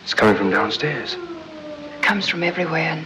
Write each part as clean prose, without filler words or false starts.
It's coming from downstairs. It comes from everywhere and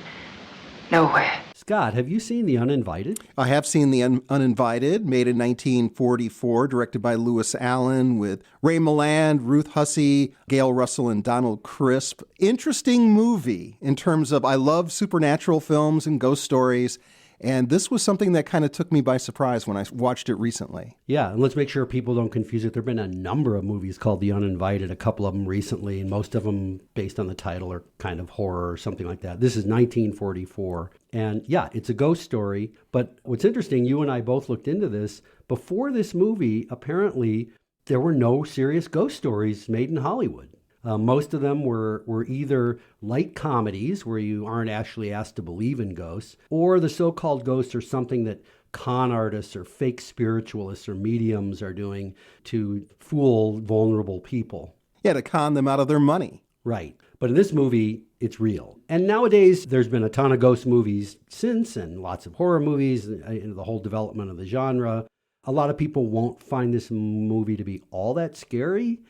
nowhere. Scott, have you seen The Uninvited? I have seen The Uninvited, made in 1944, directed by Lewis Allen, with Ray Milland, Ruth Hussey, Gail Russell, and Donald Crisp. Interesting movie in terms of, I love supernatural films and ghost stories, and this was something that kind of took me by surprise when I watched it recently. Yeah, and let's make sure people don't confuse it. There have been a number of movies called The Uninvited, a couple of them recently, and most of them, based on the title, are kind of horror or something like that. This is 1944. And yeah, it's a ghost story. But what's interesting, you and I both looked into this. Before this movie, apparently, there were no serious ghost stories made in Hollywood. Most of them were either light comedies where you aren't actually asked to believe in ghosts, or the so-called ghosts are something that con artists or fake spiritualists or mediums are doing to fool vulnerable people. Yeah, to con them out of their money. Right. But in this movie, it's real. And nowadays, there's been a ton of ghost movies since, and lots of horror movies, and the whole development of the genre. A lot of people won't find this movie to be all that scary,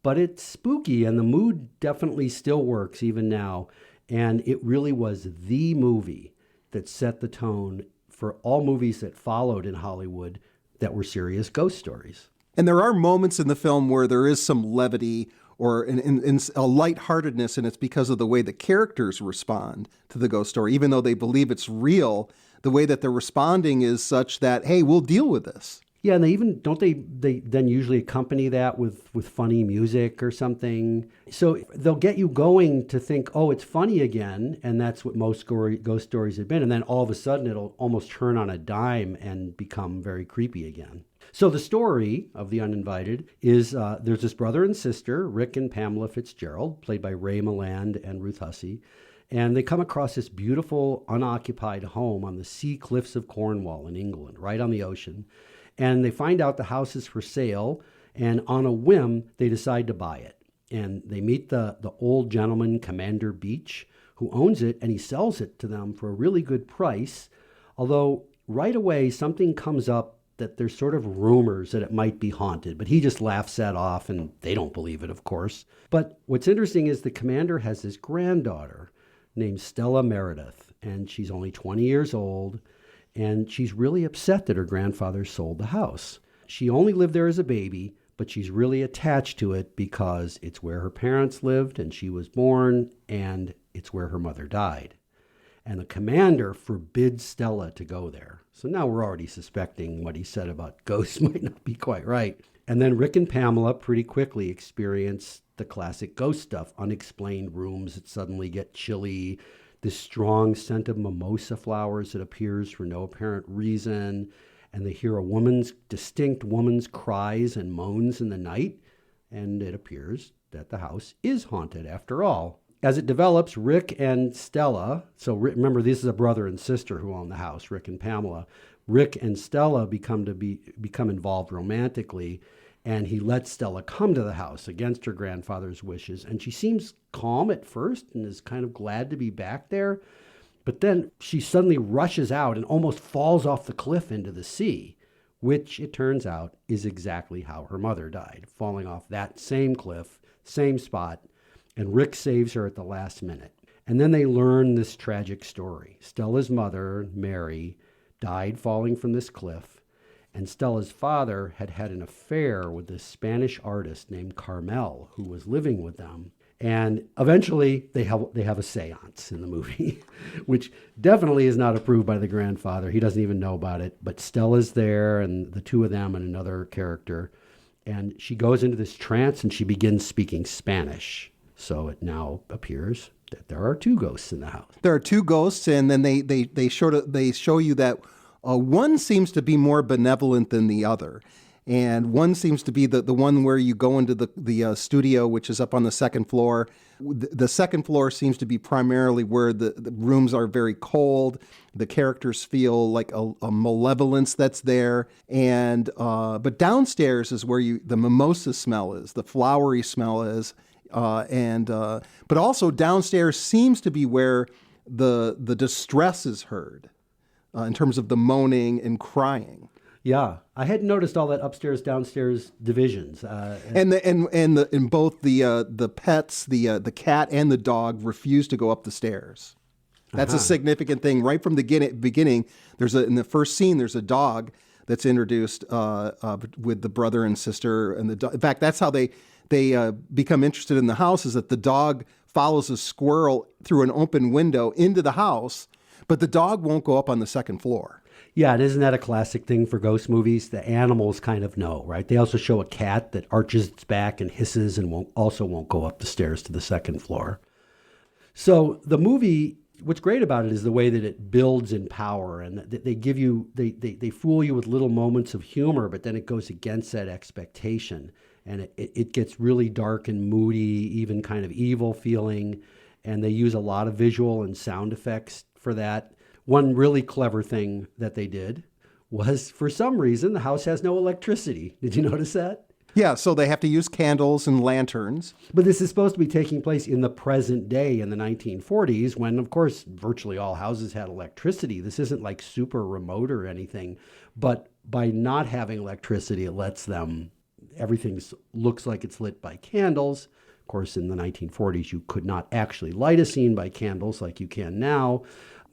but it's spooky, and the mood definitely still works even now. And it really was the movie that set the tone for all movies that followed in Hollywood that were serious ghost stories. And there are moments in the film where there is some levity or in a lightheartedness, and it's because of the way the characters respond to the ghost story. Even though they believe it's real, the way that they're responding is such that, hey, we'll deal with this. Yeah, and they then usually accompany that with funny music or something. So they'll get you going to think, oh, it's funny again, and that's what most ghost stories have been. And then all of a sudden it'll almost turn on a dime and become very creepy again. So the story of The Uninvited is there's this brother and sister, Rick and Pamela Fitzgerald, played by Ray Milland and Ruth Hussey. And they come across this beautiful unoccupied home on the sea cliffs of Cornwall in England, right on the ocean. And they find out the house is for sale, and on a whim, they decide to buy it. And they meet the old gentleman, Commander Beach, who owns it, and he sells it to them for a really good price. Although right away, something comes up that there's sort of rumors that it might be haunted, but he just laughs that off, and they don't believe it, of course. But what's interesting is the commander has this granddaughter named Stella Meredith, and she's only 20 years old. And she's really upset that her grandfather sold the house. She only lived there as a baby, but she's really attached to it because it's where her parents lived and she was born, and it's where her mother died. And the commander forbids Stella to go there. So now we're already suspecting what he said about ghosts might not be quite right. And then Rick and Pamela pretty quickly experience the classic ghost stuff, unexplained rooms that suddenly get chilly, this strong scent of mimosa flowers that appears for no apparent reason, and they hear a distinct woman's cries and moans in the night, and it appears that the house is haunted after all. As it develops, Rick and Stella, so remember this is a brother and sister who own the house, Rick and Pamela. Rick and Stella become involved romantically, and he lets Stella come to the house against her grandfather's wishes. And she seems calm at first and is kind of glad to be back there. But then she suddenly rushes out and almost falls off the cliff into the sea, which it turns out is exactly how her mother died, falling off that same cliff, same spot. And Rick saves her at the last minute. And then they learn this tragic story. Stella's mother, Mary, died falling from this cliff. And Stella's father had had an affair with this Spanish artist named Carmel, who was living with them. And eventually they have a seance in the movie, which definitely is not approved by the grandfather. He doesn't even know about it. But Stella's there, and the two of them and another character. And she goes into this trance and she begins speaking Spanish. So it now appears that there are two ghosts in the house. There are two ghosts, and then they show you that one seems to be more benevolent than the other. And one seems to be the one where you go into the studio, which is up on the second floor. The second floor seems to be primarily where the rooms are very cold. The characters feel like a malevolence that's there. And but downstairs is where the mimosa smell is, the flowery smell is. But also downstairs seems to be where the distress is heard in terms of the moaning and crying. Yeah, I hadn't noticed all that upstairs downstairs divisions. And both the pets, the cat and the dog refuse to go up the stairs. That's a significant thing right from the beginning. In the first scene, there's a dog that's introduced with the brother and sister, and in fact, that's how they become interested in the house. Is that the dog follows a squirrel through an open window into the house, but the dog won't go up on the second floor. Yeah, and isn't that a classic thing for ghost movies? The animals kind of know, right? They also show a cat that arches its back and hisses and won't go up the stairs to the second floor. So the movie, what's great about it is the way that it builds in power, and they fool you with little moments of humor, but then it goes against that expectation. And it gets really dark and moody, even kind of evil feeling. And they use a lot of visual and sound effects for that. One really clever thing that they did was, for some reason, the house has no electricity. Did you notice that? Yeah, so they have to use candles and lanterns. But this is supposed to be taking place in the present day in the 1940s when, of course, virtually all houses had electricity. This isn't like super remote or anything. But by not having electricity, it lets them, everything looks like it's lit by candles. Of course, in the 1940s, you could not actually light a scene by candles like you can now.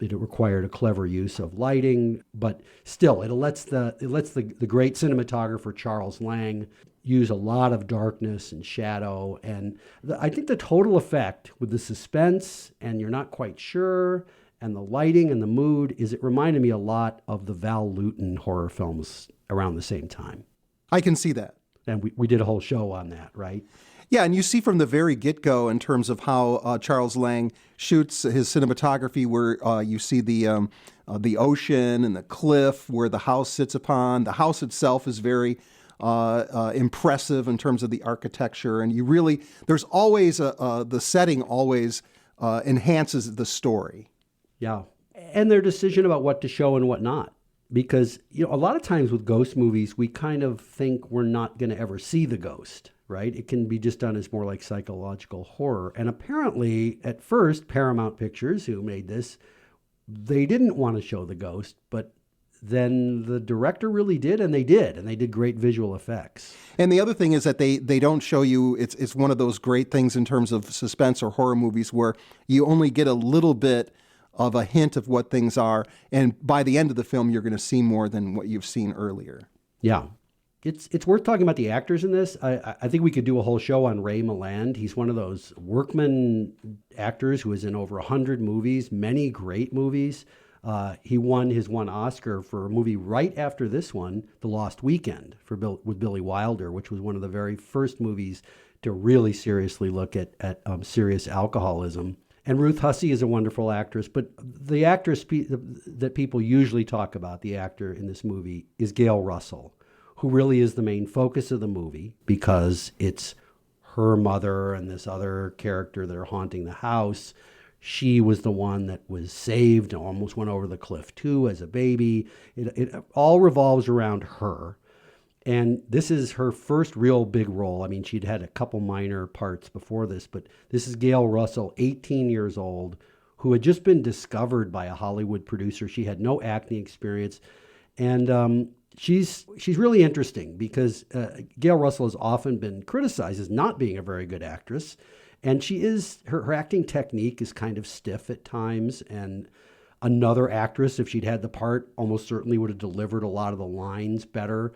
It required a clever use of lighting, but still, it lets the great cinematographer Charles Lang use a lot of darkness and shadow. And I think the total effect with the suspense, and you're not quite sure, and the lighting and the mood, is it reminded me a lot of the Val Lewton horror films around the same time. I can see that. And we did a whole show on that, right? Yeah, and you see from the very get-go in terms of how Charles Lang shoots his cinematography, where you see the ocean and the cliff where the house sits upon. The house itself is very impressive in terms of the architecture, and there's always the setting always enhances the story. Yeah, and their decision about what to show and what not. Because, a lot of times with ghost movies, we kind of think we're not going to ever see the ghost, right? It can be just done as more like psychological horror. And apparently, at first, Paramount Pictures, who made this, they didn't want to show the ghost, but then the director really did, and they did great visual effects. And the other thing is that they don't show you, it's one of those great things in terms of suspense or horror movies where you only get a little bit of a hint of what things are, and by the end of the film, you're going to see more than what you've seen earlier. Yeah. It's worth talking about the actors in this. I think we could do a whole show on Ray Milland. He's one of those workman actors who is in over 100 movies, many great movies. He won his one Oscar for a movie right after this one, The Lost Weekend, with Billy Wilder, which was one of the very first movies to really seriously look at serious alcoholism. And Ruth Hussey is a wonderful actress, but the actress that people usually talk about, the actor in this movie, is Gail Russell, who really is the main focus of the movie because it's her mother and this other character that are haunting the house. She was the one that was saved and almost went over the cliff too as a baby. It all revolves around her. And this is her first real big role. I mean, she'd had a couple minor parts before this, but this is Gail Russell, 18 years old, who had just been discovered by a Hollywood producer. She had no acting experience. And she's really interesting because Gail Russell has often been criticized as not being a very good actress. And her acting technique is kind of stiff at times. And another actress, if she'd had the part, almost certainly would have delivered a lot of the lines better.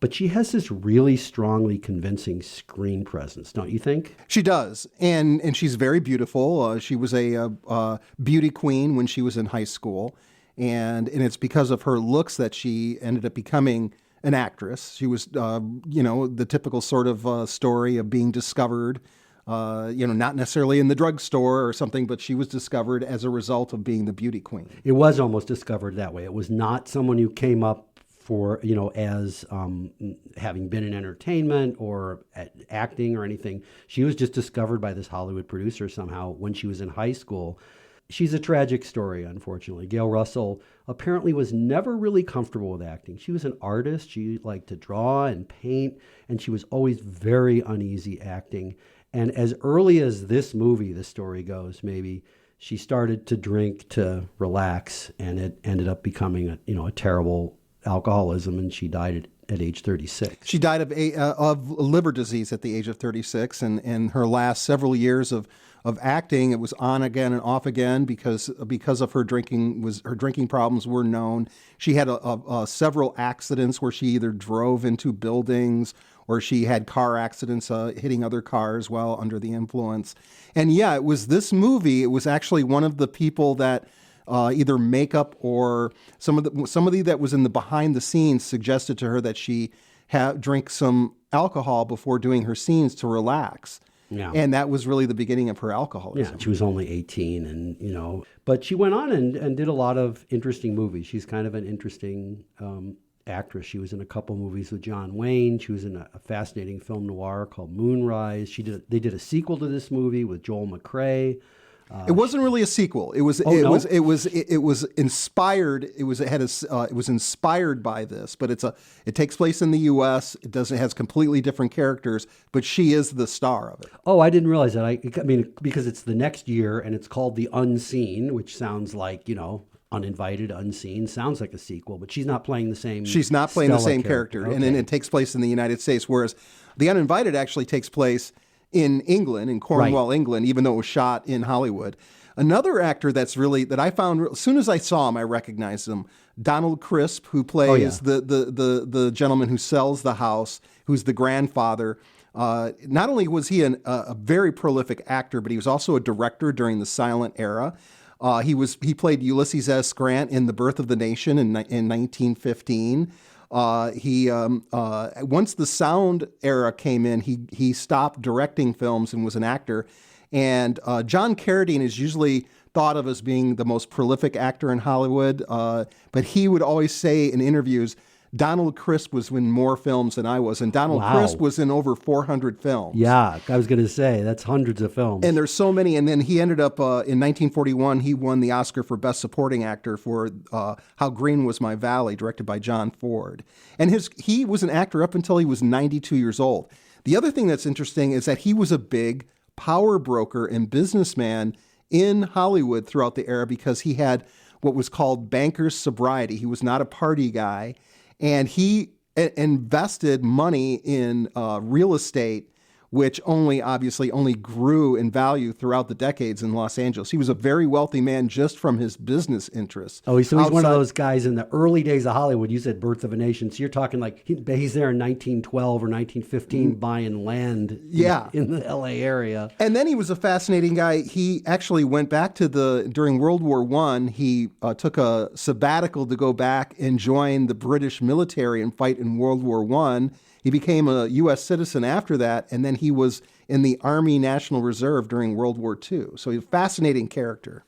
But she has this really strongly convincing screen presence, don't you think? She does, and she's very beautiful. She was a beauty queen when she was in high school, and it's because of her looks that she ended up becoming an actress. She was, the typical sort of story of being discovered, not necessarily in the drugstore or something, but she was discovered as a result of being the beauty queen. It was almost discovered that way. It was not someone who came up for, as having been in entertainment or acting or anything. She was just discovered by this Hollywood producer somehow when she was in high school. She's a tragic story, unfortunately. Gail Russell apparently was never really comfortable with acting. She was an artist. She liked to draw and paint, and she was always very uneasy acting. And as early as this movie, the story goes, maybe, she started to drink to relax, and it ended up becoming a terrible alcoholism, and she died at age 36. She died of liver disease at the age of 36, and her last several years of acting, it was on again and off again because of her drinking problems were known. She had several accidents where she either drove into buildings or she had car accidents hitting other cars while under the influence. And yeah, it was this movie. It was actually one of the people that either makeup or somebody that was in the behind the scenes suggested to her that she drink some alcohol before doing her scenes to relax. Yeah. And that was really the beginning of her alcoholism. Yeah, she was only 18, and but she went on and did a lot of interesting movies. She's kind of an interesting actress. She was in a couple movies with John Wayne. She was in a fascinating film noir called Moonrise. They did a sequel to this movie with Joel McCrea. It wasn't really a sequel. It was inspired. It was inspired by this, but it takes place in the U.S. It has completely different characters, but she is the star of it. Oh, I didn't realize that. I mean, because it's the next year and it's called The Unseen, which sounds like, Uninvited, Unseen, sounds like a sequel, but she's not playing the same. She's not playing the same character, Okay. and then it takes place in the United States, whereas The Uninvited actually takes place in England, in Cornwall, right. England, even though it was shot in Hollywood. Another actor that I found, as soon as I saw him, I recognized him. Donald Crisp, who plays the gentleman who sells the house, who's the grandfather. Not only was he a very prolific actor, but he was also a director during the silent era. He played Ulysses S. Grant in The Birth of the Nation in 1915. Once the sound era came in, he stopped directing films and was an actor. And John Carradine is usually thought of as being the most prolific actor in Hollywood, but he would always say in interviews, Donald Crisp was in more films than I was, and Donald Crisp was in over 400 films. Yeah, I was going to say, that's hundreds of films. And there's so many, and then he ended up, in 1941, he won the Oscar for Best Supporting Actor for How Green Was My Valley, directed by John Ford. And he was an actor up until he was 92 years old. The other thing that's interesting is that he was a big power broker and businessman in Hollywood throughout the era because he had what was called banker's sobriety. He was not a party guy. And he invested money in real estate, which obviously only grew in value throughout the decades in Los Angeles. He was a very wealthy man just from his business interests. Oh, so he's one of those guys in the early days of Hollywood. You said Birth of a Nation. So you're talking like he's there in 1912 or 1915 buying land in the L.A. area. And then he was a fascinating guy. He actually went back during World War I, he took a sabbatical to go back and join the British military and fight in World War I. He became a U.S. citizen after that, and then he was in the Army National Reserve during World War II. So he's a fascinating character.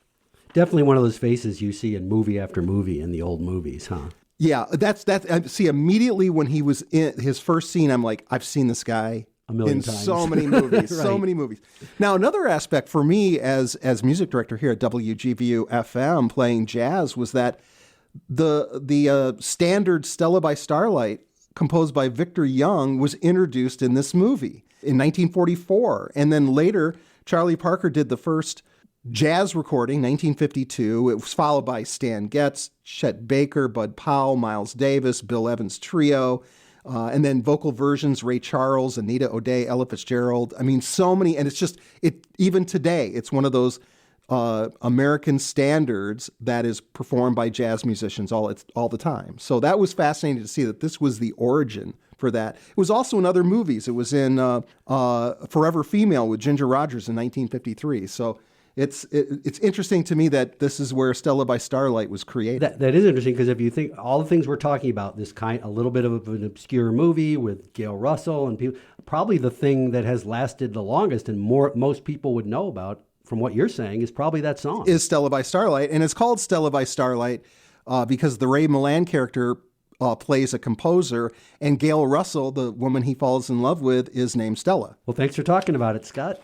Definitely one of those faces you see in movie after movie in the old movies, huh? Yeah, that's. See, immediately when he was in his first scene, I'm like, I've seen this guy a million times. So many movies, right. So many movies. Now, another aspect for me as music director here at WGVU FM playing jazz was that the standard Stella by Starlight, composed by Victor Young, was introduced in this movie in 1944. And then later, Charlie Parker did the first jazz recording, 1952. It was followed by Stan Getz, Chet Baker, Bud Powell, Miles Davis, Bill Evans Trio, and then vocal versions, Ray Charles, Anita O'Day, Ella Fitzgerald. I mean, so many. And even today, it's one of those American standards that is performed by jazz musicians all the time. So that was fascinating to see that this was the origin for that. It was also in other movies. It was in Forever Female with Ginger Rogers in 1953. So it's interesting to me that this is where Stella by Starlight was created. That is interesting because if you think all the things we're talking about, a little bit of an obscure movie with Gail Russell and people, probably the thing that has lasted the longest and most people would know about, from what you're saying, is probably that song. Is Stella by Starlight. And it's called Stella by Starlight because the Ray Milland character plays a composer, and Gail Russell, the woman he falls in love with, is named Stella. Well, thanks for talking about it, Scott.